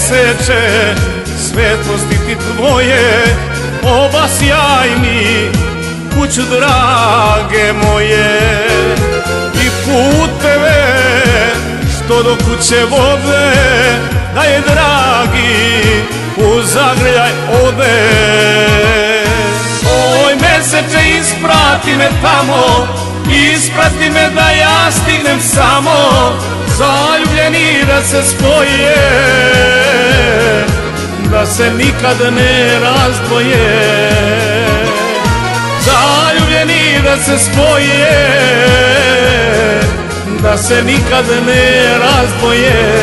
meseče, svetlosti ti tvoje, oba sjajni, kuću drage moje. I puteve što do kuće vode, da je dragi u zagrljaj ode. Oj meseče, isprati me tamo, isprati me da ja stignem samo, zaljubljeni da se spoje, da se nikad ne razdvoje. Zaljubljeni da se spoje, da se nikad ne razdvoje.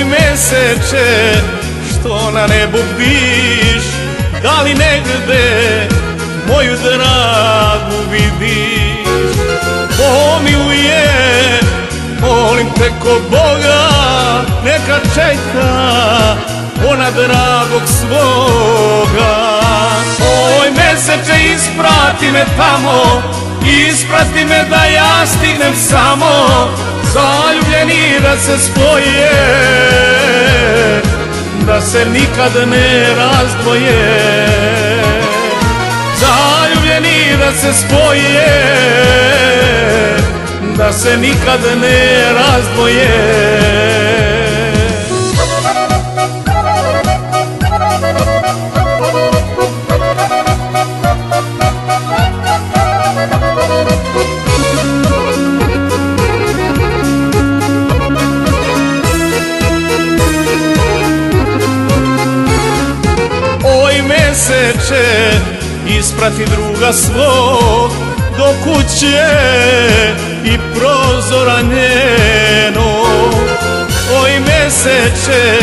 Meseče, što na nebu bdiš, da li negde moju dragu vidiš? Pomiluje, molim te ko Boga, neka čeka ona dragog svoga. Oj meseče, isprati me tamo, isprati me da ja stignem samo, zaljubljeni da se spoje, da se nikad ne razdvoje. Zaljubljeni da se spoje, da se nikad ne razdvoje. Meseče, isprati druga svog do kuće i prozora njenog. Oj meseče,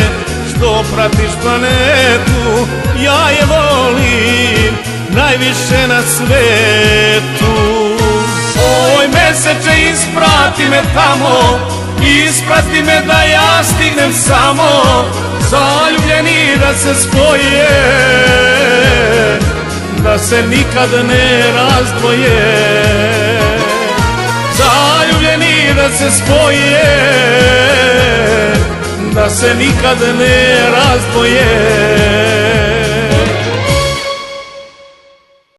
što pratiš planetu, ja je volim najviše na svetu. Oj meseče, isprati me tamo, isprati me da ja stignem samo, zaljubljeni da se spoje, da se nikad ne razdvoje. Zaljubljeni da se spoje, da se nikad ne razdvoje.